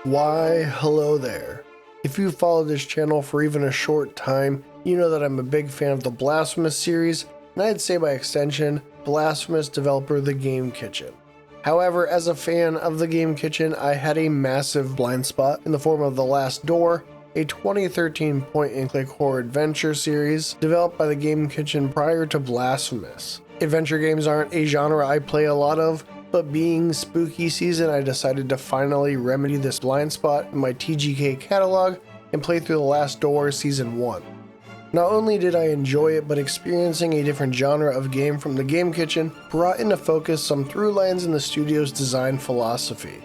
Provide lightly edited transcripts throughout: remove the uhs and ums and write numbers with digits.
Why, hello there. If you've followed this channel for even a short time, you know that I'm a big fan of the Blasphemous series, and I'd say by extension, Blasphemous developer The Game Kitchen. However, as a fan of The Game Kitchen, I had a massive blind spot in the form of The Last Door, a 2013 point-and-click horror adventure series developed by The Game Kitchen prior to Blasphemous. Adventure games aren't a genre I play a lot of, but being spooky season, I decided to finally remedy this blind spot in my TGK catalog and play through The Last Door Season 1. Not only did I enjoy it, but experiencing a different genre of game from The Game Kitchen brought into focus some through lines in the studio's design philosophy.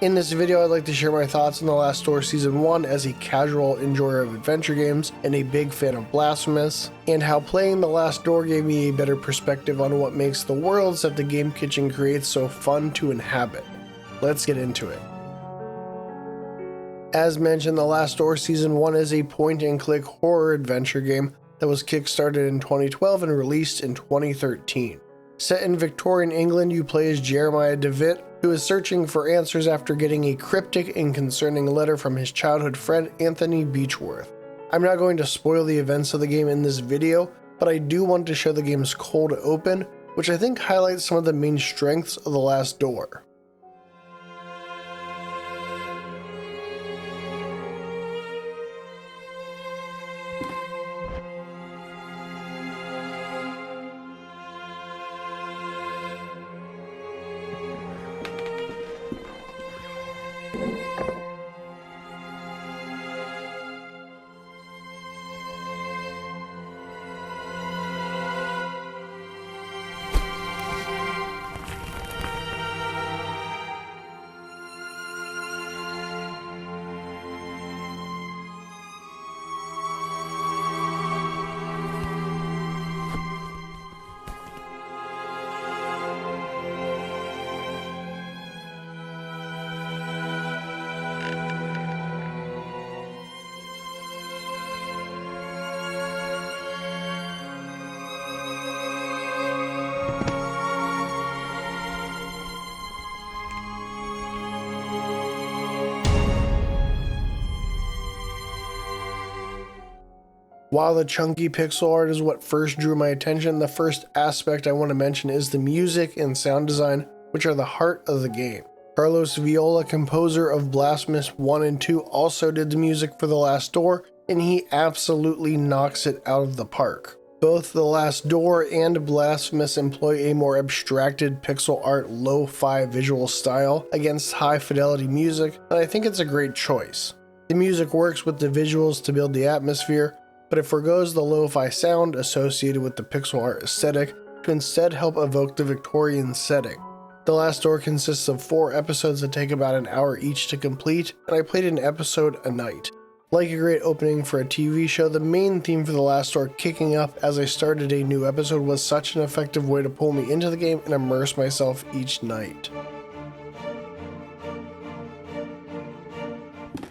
In this video, I'd like to share my thoughts on The Last Door Season 1 as a casual enjoyer of adventure games and a big fan of Blasphemous, and how playing The Last Door gave me a better perspective on what makes the worlds that The Game Kitchen creates so fun to inhabit. Let's get into it. As mentioned, The Last Door Season 1 is a point-and-click horror adventure game that was kickstarted in 2012 and released in 2013. Set in Victorian England, you play as Jeremiah DeWitt, who is searching for answers after getting a cryptic and concerning letter from his childhood friend Anthony Beechworth. I'm not going to spoil the events of the game in this video, but I do want to show the game's cold open, which I think highlights some of the main strengths of The Last Door. While the chunky pixel art is what first drew my attention, the first aspect I want to mention is the music and sound design, which are the heart of the game. Carlos Viola, composer of Blasphemous 1 and 2, also did the music for The Last Door, and he absolutely knocks it out of the park. Both The Last Door and Blasphemous employ a more abstracted pixel art lo-fi visual style against high-fidelity music, and I think it's a great choice. The music works with the visuals to build the atmosphere, but it forgoes the lo-fi sound associated with the pixel art aesthetic to instead help evoke the Victorian setting. The Last Door consists of 4 episodes that take about an hour each to complete, and I played an episode a night. Like a great opening for a TV show, the main theme for The Last Door kicking up as I started a new episode was such an effective way to pull me into the game and immerse myself each night.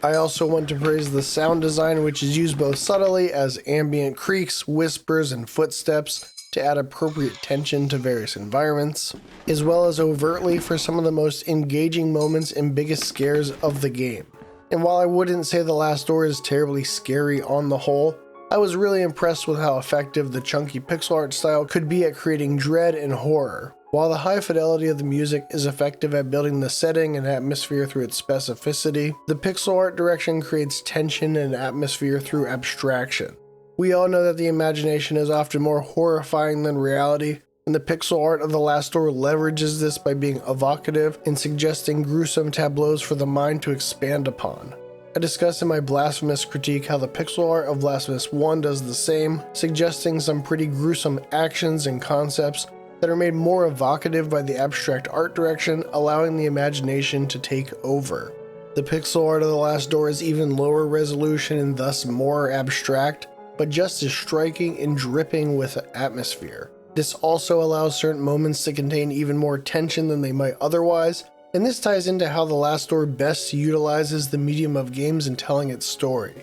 I also want to praise the sound design, which is used both subtly as ambient creaks, whispers, and footsteps to add appropriate tension to various environments, as well as overtly for some of the most engaging moments and biggest scares of the game. And while I wouldn't say The Last Door is terribly scary on the whole, I was really impressed with how effective the chunky pixel art style could be at creating dread and horror. While the high fidelity of the music is effective at building the setting and atmosphere through its specificity, the pixel art direction creates tension and atmosphere through abstraction. We all know that the imagination is often more horrifying than reality, and the pixel art of The Last Door leverages this by being evocative and suggesting gruesome tableaus for the mind to expand upon. I discussed in my Blasphemous critique how the pixel art of Blasphemous 1 does the same, suggesting some pretty gruesome actions and concepts that are made more evocative by the abstract art direction, allowing the imagination to take over. The pixel art of The Last Door is even lower resolution and thus more abstract, but just as striking and dripping with atmosphere. This also allows certain moments to contain even more tension than they might otherwise, and this ties into how The Last Door best utilizes the medium of games in telling its story.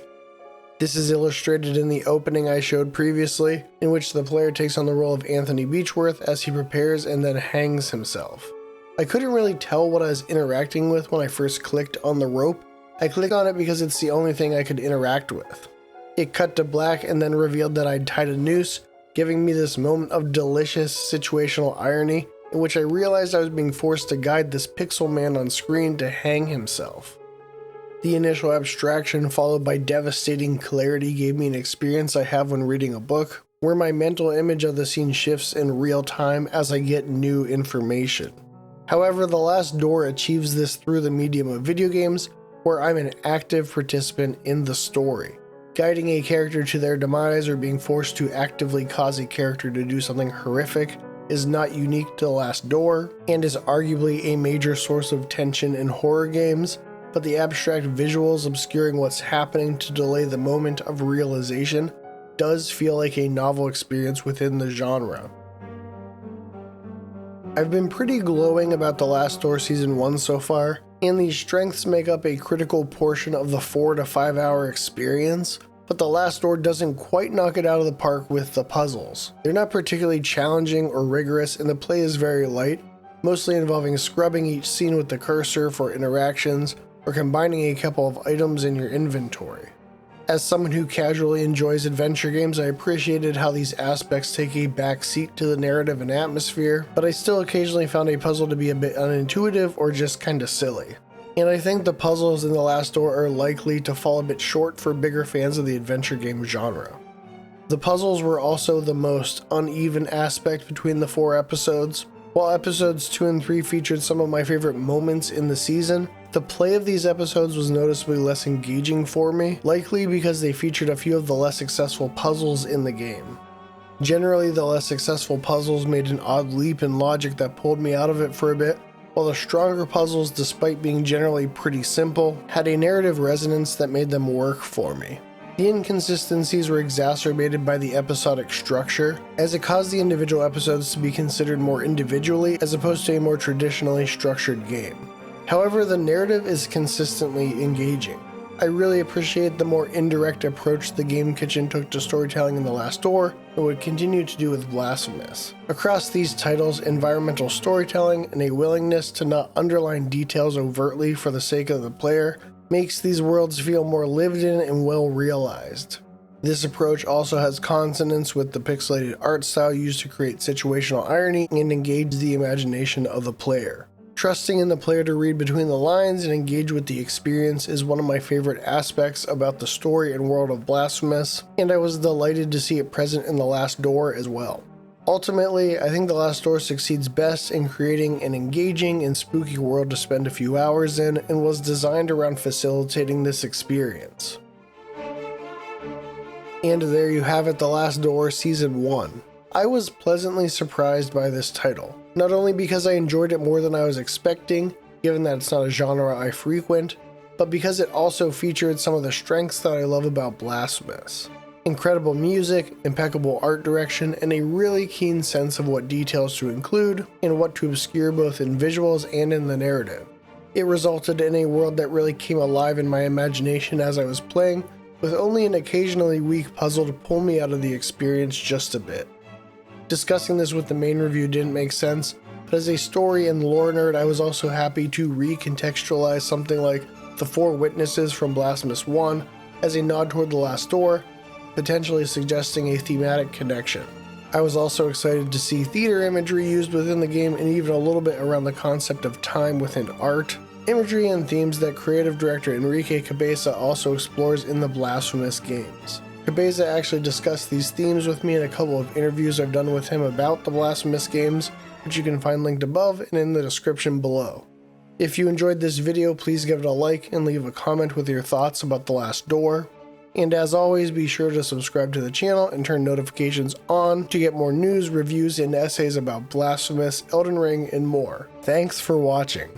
This is illustrated in the opening I showed previously, in which the player takes on the role of Anthony Beechworth as he prepares and then hangs himself. I couldn't really tell what I was interacting with when I first clicked on the rope, I clicked on it because it's the only thing I could interact with. It cut to black and then revealed that I'd tied a noose, giving me this moment of delicious situational irony in which I realized I was being forced to guide this pixel man on screen to hang himself. The initial abstraction followed by devastating clarity gave me an experience I have when reading a book, where my mental image of the scene shifts in real time as I get new information. However, The Last Door achieves this through the medium of video games, where I'm an active participant in the story. Guiding a character to their demise or being forced to actively cause a character to do something horrific is not unique to The Last Door, and is arguably a major source of tension in horror games, but the abstract visuals obscuring what's happening to delay the moment of realization does feel like a novel experience within the genre. I've been pretty glowing about The Last Door Season 1 so far, and these strengths make up a critical portion of the 4 to 5 hour experience, but The Last Door doesn't quite knock it out of the park with the puzzles. They're not particularly challenging or rigorous, and the play is very light, mostly involving scrubbing each scene with the cursor for interactions, or combining a couple of items in your inventory. As someone who casually enjoys adventure games, I appreciated how these aspects take a back seat to the narrative and atmosphere, but I still occasionally found a puzzle to be a bit unintuitive or just kinda silly. And I think the puzzles in The Last Door are likely to fall a bit short for bigger fans of the adventure game genre. The puzzles were also the most uneven aspect between the 4 episodes. While episodes 2 and 3 featured some of my favorite moments in the season, the play of these episodes was noticeably less engaging for me, likely because they featured a few of the less successful puzzles in the game. Generally, the less successful puzzles made an odd leap in logic that pulled me out of it for a bit, while the stronger puzzles, despite being generally pretty simple, had a narrative resonance that made them work for me. The inconsistencies were exacerbated by the episodic structure, as it caused the individual episodes to be considered more individually as opposed to a more traditionally structured game. However, the narrative is consistently engaging. I really appreciate the more indirect approach the Game Kitchen took to storytelling in The Last Door, and would continue to do with Blasphemous. Across these titles, environmental storytelling and a willingness to not underline details overtly for the sake of the player makes these worlds feel more lived in and well realized. This approach also has consonance with the pixelated art style used to create situational irony and engage the imagination of the player. Trusting in the player to read between the lines and engage with the experience is one of my favorite aspects about the story and world of Blasphemous, and I was delighted to see it present in The Last Door as well. Ultimately, I think The Last Door succeeds best in creating an engaging and spooky world to spend a few hours in, and was designed around facilitating this experience. And there you have it, The Last Door Season 1. I was pleasantly surprised by this title, not only because I enjoyed it more than I was expecting, given that it's not a genre I frequent, but because it also featured some of the strengths that I love about Blasphemous. Incredible music, impeccable art direction, and a really keen sense of what details to include and what to obscure both in visuals and in the narrative. It resulted in a world that really came alive in my imagination as I was playing, with only an occasionally weak puzzle to pull me out of the experience just a bit. Discussing this with the main review didn't make sense, but as a story and lore nerd, I was also happy to recontextualize something like the 4 witnesses from Blasphemous 1 as a nod toward The Last Door, potentially suggesting a thematic connection. I was also excited to see theater imagery used within the game, and even a little bit around the concept of time within art, imagery and themes that creative director Enrique Cabeza also explores in the Blasphemous games. Cabeza actually discussed these themes with me in a couple of interviews I've done with him about the Blasphemous games, which you can find linked above and in the description below. If you enjoyed this video, please give it a like and leave a comment with your thoughts about The Last Door. And as always, be sure to subscribe to the channel and turn notifications on to get more news, reviews, and essays about Blasphemous, Elden Ring, and more. Thanks for watching.